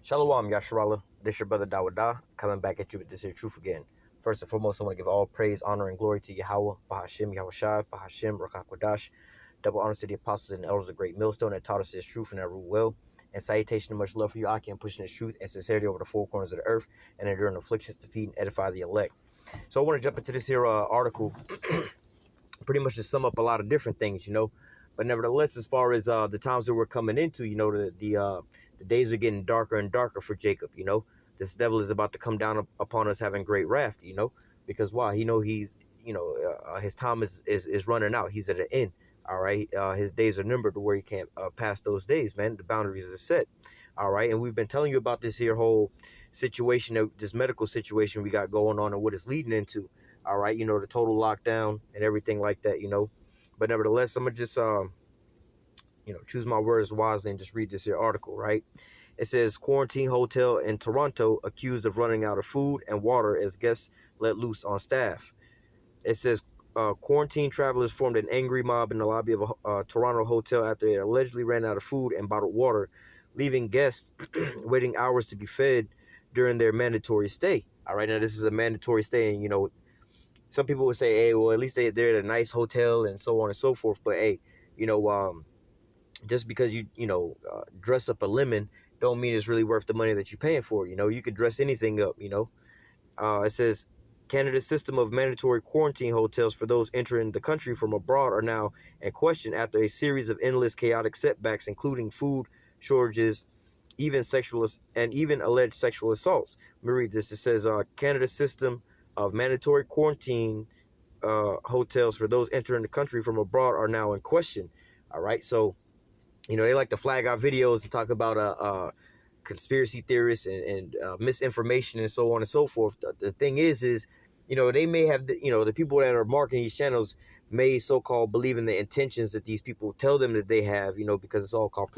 Shalom, Yasharallah. This your brother Dawada, coming back at you with this here truth again. First and foremost, I want to give all praise, honor, and glory to Yahweh, Bahashim, Yahushai, Bahashim, Rakakwadash. Double honors to the apostles and elders of Great Millstone that taught us this truth and that rule well. And salutation and much love for you, Aki, and pushing this truth and sincerity over the four corners of the earth and enduring afflictions to feed and edify the elect. So I want to jump into this here article, pretty much to sum up a lot of different things, But nevertheless, as far as the times that we're coming into, the days are getting darker and darker for Jacob. This devil is about to come down upon us having great wrath. Because why? His time is running out. He's at an end. All right, his days are numbered to where he can't pass those days, man. The boundaries are set. All right, and we've been telling you about this here whole situation, this medical situation we got going on, and what it's leading into. All right, the total lockdown and everything like that. But nevertheless, I'm gonna just choose my words wisely and just read this here article, right? It says quarantine hotel in Toronto accused of running out of food and water as guests let loose on staff. It says quarantine travelers formed an angry mob in the lobby of a Toronto hotel after they allegedly ran out of food and bottled water, leaving guests waiting hours to be fed during their mandatory stay. All right, now this is a mandatory stay, and some people would say, hey, well, at least they're at a nice hotel and so on and so forth. But hey, just because you dress up a lemon don't mean it's really worth the money that you're paying for. You could dress anything up. It says Canada's system of mandatory quarantine hotels for those entering the country from abroad are now in question after a series of endless chaotic setbacks, including food shortages, even alleged sexual assaults. Let me read this. It says Canada's system of mandatory quarantine hotels for those entering the country from abroad are now in question. All right, so they like to flag out videos and talk about conspiracy theorists and misinformation and so on and so forth. The thing is they may have the people that are marketing these channels may so-called believe in the intentions that these people tell them that they have, because it's all called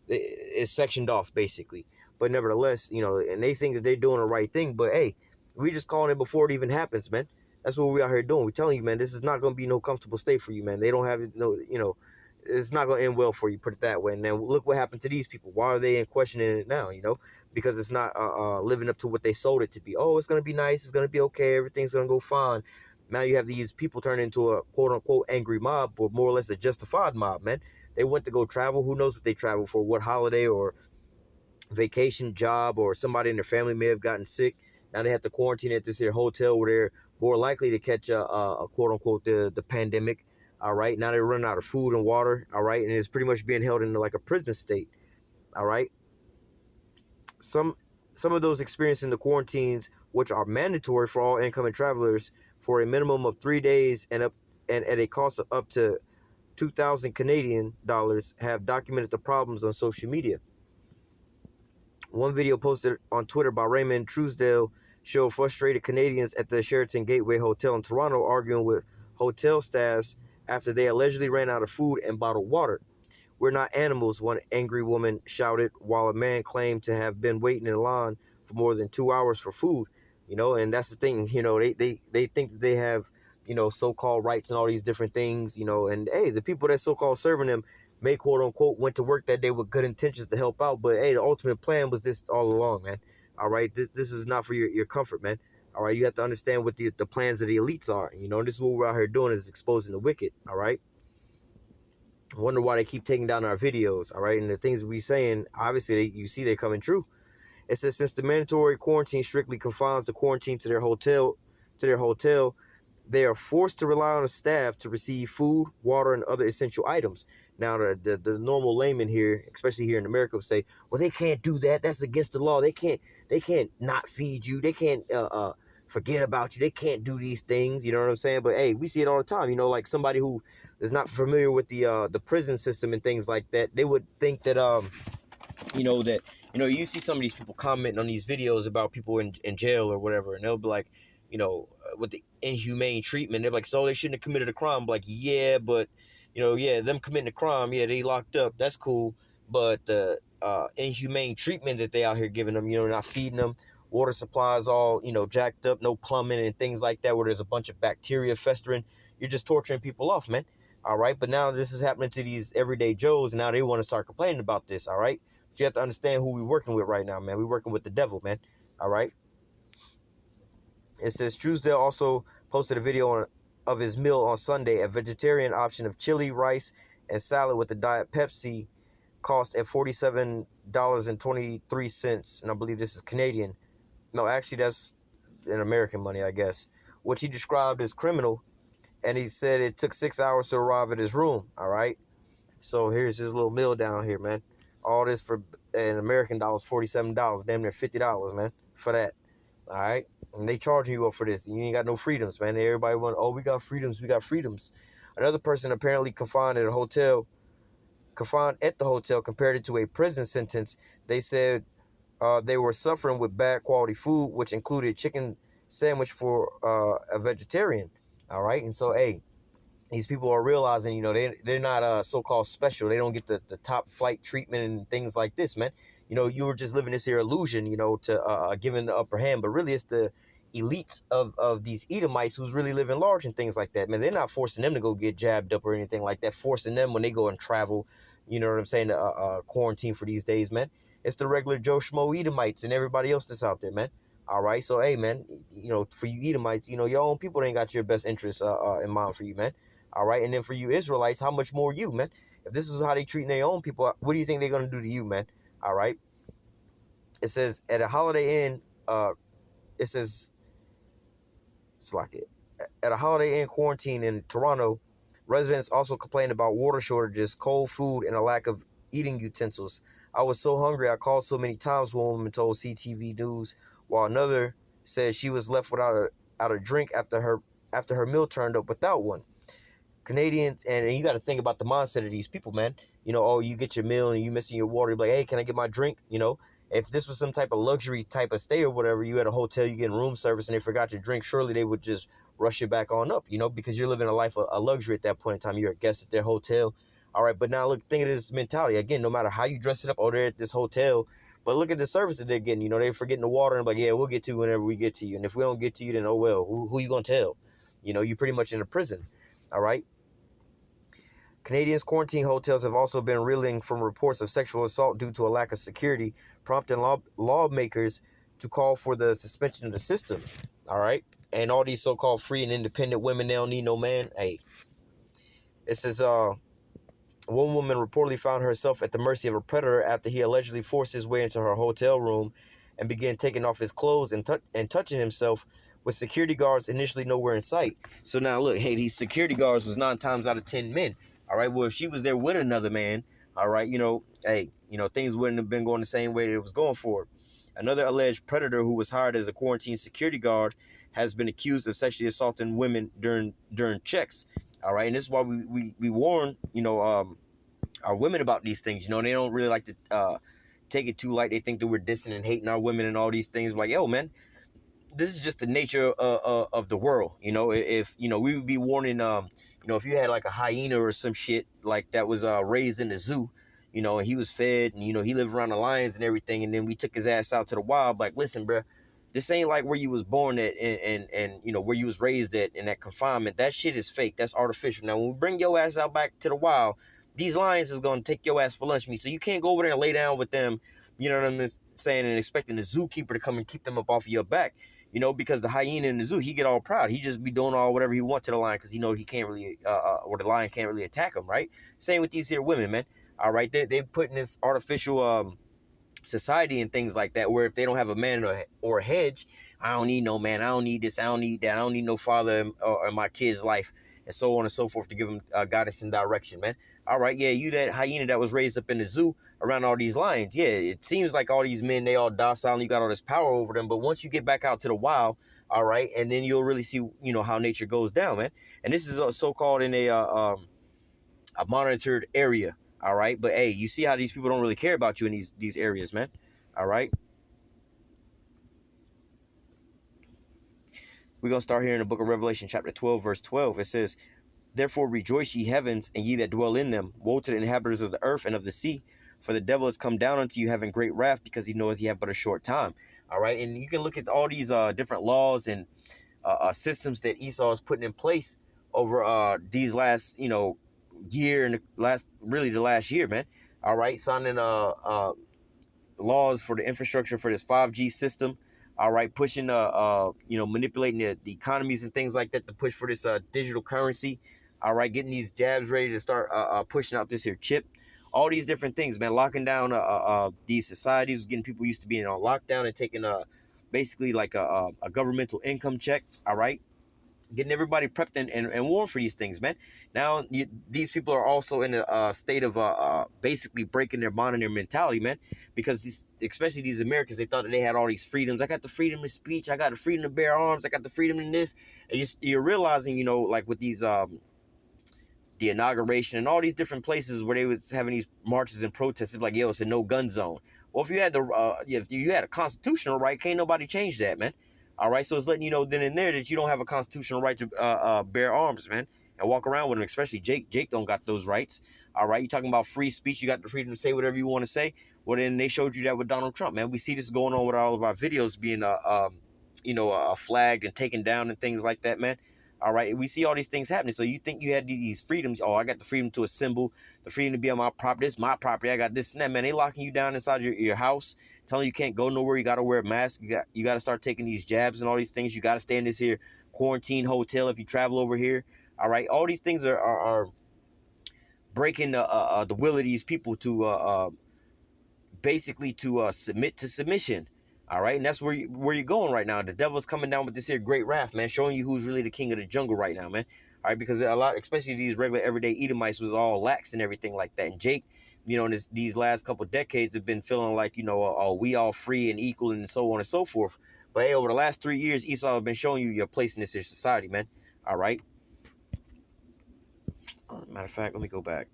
it's sectioned off basically. But nevertheless, and they think that they're doing the right thing, but hey, we just calling it before it even happens, man. That's what we out here doing. We're telling you, man, this is not going to be no comfortable stay for you, man. They don't have it's not going to end well for you, put it that way. And then look what happened to these people. Why are they in questioning it now, Because it's not living up to what they sold it to be. Oh, it's going to be nice. It's going to be okay. Everything's going to go fine. Now you have these people turn into a quote-unquote angry mob, or more or less a justified mob, man. They went to go travel. Who knows what they traveled for, what holiday or vacation, job, or somebody in their family may have gotten sick. Now they have to quarantine at this here hotel where they're more likely to catch a quote-unquote the pandemic. All right, now they're running out of food and water. All right, and it's pretty much being held in like a prison state. All right, some of those experiencing the quarantines, which are mandatory for all incoming travelers for a minimum of 3 days and at a cost of up to 2,000 Canadian dollars, have documented the problems on social media. One video posted on Twitter by Raymond Truesdale showed frustrated Canadians at the Sheraton Gateway Hotel in Toronto arguing with hotel staffs after they allegedly ran out of food and bottled water. "We're not animals," one angry woman shouted, while a man claimed to have been waiting in line for more than 2 hours for food. And that's the thing, they think that they have, so-called rights and all these different things, and hey, the people that so-called serving them may quote unquote went to work that day with good intentions to help out, but hey, the ultimate plan was this all along, man. All right, this is not for your comfort, man. All right, you have to understand what the plans of the elites are. And this is what we're out here doing, is exposing the wicked. All right, I wonder why they keep taking down our videos. All right, and the things we saying, obviously you see they're coming true. It says since the mandatory quarantine strictly confines the quarantine to their hotel, they are forced to rely on the staff to receive food, water, and other essential items. Now, the normal layman here, especially here in America, would say, well, they can't do that. That's against the law. They can't not feed you. They can't forget about you. They can't do these things. You know what I'm saying? But hey, we see it all the time. Like somebody who is not familiar with the prison system and things like that, they would think that you see some of these people commenting on these videos about people in jail or whatever, and they'll be like, with the inhumane treatment, they're like, so they shouldn't have committed a crime. I'm like, yeah, but them committing a crime, yeah, they locked up, that's cool, but the inhumane treatment that they out here giving them, not feeding them, water supplies all jacked up, no plumbing and things like that, where there's a bunch of bacteria festering, you're just torturing people off, man. All right, but now this is happening to these everyday Joes, and now they want to start complaining about this. All right, but you have to understand who we're working with right now, man. We're working with the devil, man. All right. It says Truesdale also posted a video of his meal on Sunday. A vegetarian option of chili, rice, and salad with the Diet Pepsi cost at $47.23. And I believe this is Canadian. No, actually, that's in American money, I guess. Which he described as criminal. And he said it took 6 hours to arrive at his room. All right. So here's his little meal down here, man. All this for, in American dollars, $47. Damn near $50, man, for that. All right. And they charging you up for this. You ain't got no freedoms, man. Everybody want, oh, we got freedoms. We got freedoms. Another person apparently confined at the hotel compared it to a prison sentence. They said they were suffering with bad quality food, which included chicken sandwich for a vegetarian. All right. And so, hey, these people are realizing, you know, they're not so-called special. They don't get the top flight treatment and things like this, man. You know, you were just living this here illusion, you know, to giving the upper hand. But really, it's the elites of these Edomites who's really living large and things like that, man. They're not forcing them to go get jabbed up or anything like that. Forcing them when they go and travel, you know what I'm saying, quarantine for these days, man. It's the regular Joe Schmo Edomites and everybody else that's out there, man. All right, so, hey, man, you know, for you Edomites, you know, your own people ain't got your best interests in mind for you, man. All right, and then for you Israelites, how much more you, man? If this is how they treat their own people, what do you think they're going to do to you, man? All right. It says at a Holiday Inn, it says, it's like it. At a Holiday Inn quarantine in Toronto, residents also complained about water shortages, cold food, and a lack of eating utensils. I was so hungry, I called so many times, one woman told CTV News, while another said she was left without a drink after her meal turned up without one. Canadians, and you got to think about the mindset of these people, man. You know, oh, you get your meal and you missing your water. You're like, hey, can I get my drink? You know, if this was some type of luxury type of stay or whatever, you at a hotel, you getting room service and they forgot your drink, surely they would just rush you back on up, you know, because you're living a life of a luxury at that point in time. You're a guest at their hotel. All right. But now look, think of this mentality. Again, no matter how you dress it up, oh, they're at this hotel. But look at the service that they're getting. You know, they're forgetting the water and like, yeah, we'll get to you whenever we get to you. And if we don't get to you, then oh, well, who you going to tell? You know, you're pretty much in a prison. All right. Canadians' quarantine hotels have also been reeling from reports of sexual assault due to a lack of security, prompting lawmakers to call for the suspension of the system. All right. And all these so-called free and independent women, they don't need no man. Hey, it says one woman reportedly found herself at the mercy of a predator after he allegedly forced his way into her hotel room and began taking off his clothes and touching himself with security guards initially nowhere in sight. So now look, hey, these security guards was 9 times out of 10 men. All right, well, if she was there with another man, all right, you know, hey, you know, things wouldn't have been going the same way that it was going for. Another alleged predator who was hired as a quarantine security guard has been accused of sexually assaulting women during checks. All right, and this is why we warn, you know, our women about these things. You know, they don't really like to take it too light. They think that we're dissing and hating our women and all these things. Like, yo, man, this is just the nature of the world. You know, if you know, we would be warning you know, if you had like a hyena or some shit like that was raised in the zoo, you know, and he was fed and, you know, he lived around the lions and everything. And then we took his ass out to the wild. Like, listen, bro, this ain't like where you was born at and you know, where you was raised at in that confinement. That shit is fake. That's artificial. Now, when we bring your ass out back to the wild, these lions is going to take your ass for lunch meat. So you can't go over there and lay down with them, you know what I'm saying, and expecting the zookeeper to come and keep them up off of your back. You know, because the hyena in the zoo, he get all proud. He just be doing all whatever he wants to the lion because he know he can't really, or the lion can't really attack him, right? Same with these here women, man. All right, they put in this artificial society and things like that where if they don't have a man or a hedge, I don't need no man, I don't need this, I don't need that, I don't need no father in my kid's life, and so on and so forth to give them guidance and direction, man. All right, yeah, you that hyena that was raised up in the zoo around all these lions. Yeah, it seems like all these men, they all docile and you got all this power over them. But once you get back out to the wild, all right, and then you'll really see, you know, how nature goes down, man. And this is so-called in a monitored area, all right? But, hey, you see how these people don't really care about you in these areas, man, all right? We're going to start here in the book of Revelation, chapter 12, verse 12. It says, therefore rejoice, ye heavens, and ye that dwell in them. Woe to the inhabitants of the earth and of the sea, for the devil has come down unto you having great wrath, because he knoweth ye have but a short time. All right, and you can look at all these different laws and systems that Esau is putting in place over these last, you know, year and the last year, man. All right, signing laws for the infrastructure for this 5G system. All right, pushing manipulating the economies and things like that to push for this digital currency. All right, getting these jabs ready to start pushing out this here chip. All these different things, man, locking down these societies, getting people used to being on lockdown and taking basically like a governmental income check. All right, getting everybody prepped and warned for these things, man. Now, these people are also in a state of basically breaking their bond and their mentality, man, because especially these Americans, they thought that they had all these freedoms. I got the freedom of speech. I got the freedom to bear arms. I got the freedom in this. And you're realizing, like with these the inauguration and all these different places where they was having these marches and protests, it's like, yo, it's a no gun zone. Well, if you had a constitutional right, can't nobody change that, man. All right, so it's letting you know then and there that you don't have a constitutional right to bear arms, man, and walk around with them. Especially Jake. Jake don't got those rights. All right, you talking about free speech? You got the freedom to say whatever you want to say. Well, then they showed you that with Donald Trump, man. We see this going on with all of our videos being flagged and taken down and things like that, man. All right, we see all these things happening. So you think you had these freedoms? Oh, I got the freedom to assemble, the freedom to be on my property. This is my property. I got this and that, man. They locking you down inside your house, telling you can't go nowhere. You got to wear a mask. You got to start taking these jabs and all these things. You got to stay in this here quarantine hotel if you travel over here. All right, all these things are breaking the will of these people to basically to submit to submission. All right, and that's where you're going right now. The devil's coming down with this here great wrath, man, showing you who's really the king of the jungle right now, man. All right, because a lot, especially these regular everyday Edomites, was all lax and everything like that. And Jake, in these last couple of decades, have been feeling like, we all free and equal and so on and so forth. But hey, over the last 3 years, Esau have been showing you your place in this here society, man. All right. Matter of fact, let me go back.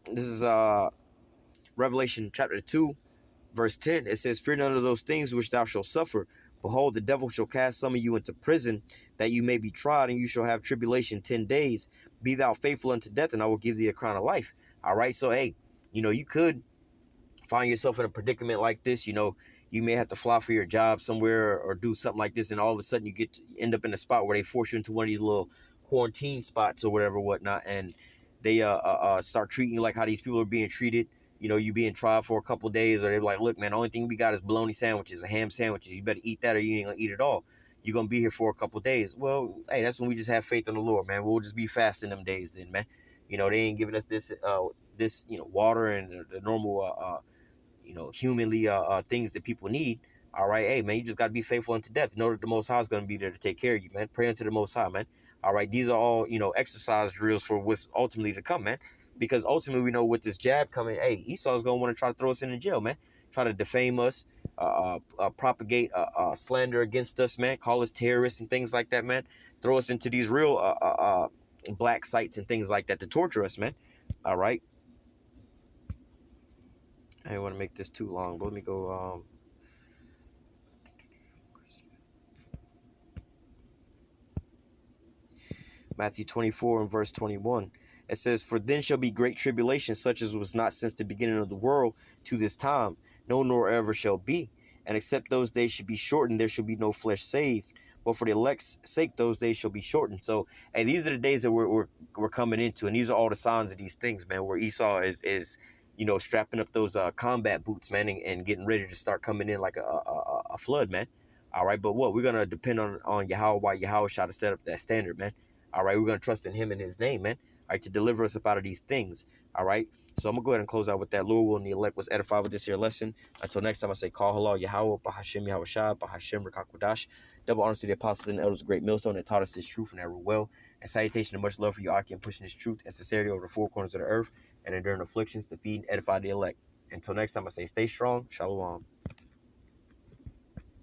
This is Revelation chapter 2, verse 10. It says, "Fear none of those things which thou shalt suffer. Behold, the devil shall cast some of you into prison, that you may be tried, and you shall have tribulation 10 days. Be thou faithful unto death, and I will give thee a crown of life." All right, so hey, you could find yourself in a predicament like this. You may have to fly for your job somewhere or do something like this, and all of a sudden you end up in a spot where they force you into one of these little quarantine spots or whatever, whatnot, and they start treating you like how these people are being treated. You being tried for a couple of days, or they're like, "Look, man, the only thing we got is bologna sandwiches, a ham sandwiches. You better eat that, or you ain't gonna eat it all. You're gonna be here for a couple of days." Well, hey, that's when we just have faith in the Lord, man. We'll just be fasting them days, then, man. They ain't giving us this water and the normal humanly things that people need. All right, hey, man, you just gotta be faithful unto death. Know that the Most High is gonna be there to take care of you, man. Pray unto the Most High, man. All right, these are all exercise drills for what's ultimately to come, man. Because ultimately we know with this jab coming, hey, Esau's gonna want to try to throw us in the jail, man. Try to defame us, propagate slander against us, man. Call us terrorists and things like that, man. Throw us into these real black sites and things like that to torture us, man. All right. I don't want to make this too long, but let me go. Matthew 24 and verse 21. It says, "For then shall be great tribulation, such as was not since the beginning of the world to this time, no nor ever shall be. And except those days should be shortened, there shall be no flesh saved. But for the elect's sake, those days shall be shortened." So, and these are the days that we're coming into, and these are all the signs of these things, man. Where Esau is strapping up those combat boots, man, and getting ready to start coming in like a flood, man. All right, but we're gonna depend on Yahweh Shah to set up that standard, man. All right, we're going to trust in him and his name, man. All right, to deliver us up out of these things. All right, so I'm going to go ahead and close out with that. Lord will and the elect was edified with this here lesson. Until next time, I say, call halal Yahweh, Bahashem Yahweh Shai, Bahashem Rakakwadash. Double honors to the apostles and the elders of Great Millstone that taught us this truth and that rule well. And salutation and much love for you, Aki, and pushing this truth and sincerity over the four corners of the earth and enduring afflictions to feed and edify the elect. Until next time, I say, stay strong. Shalom.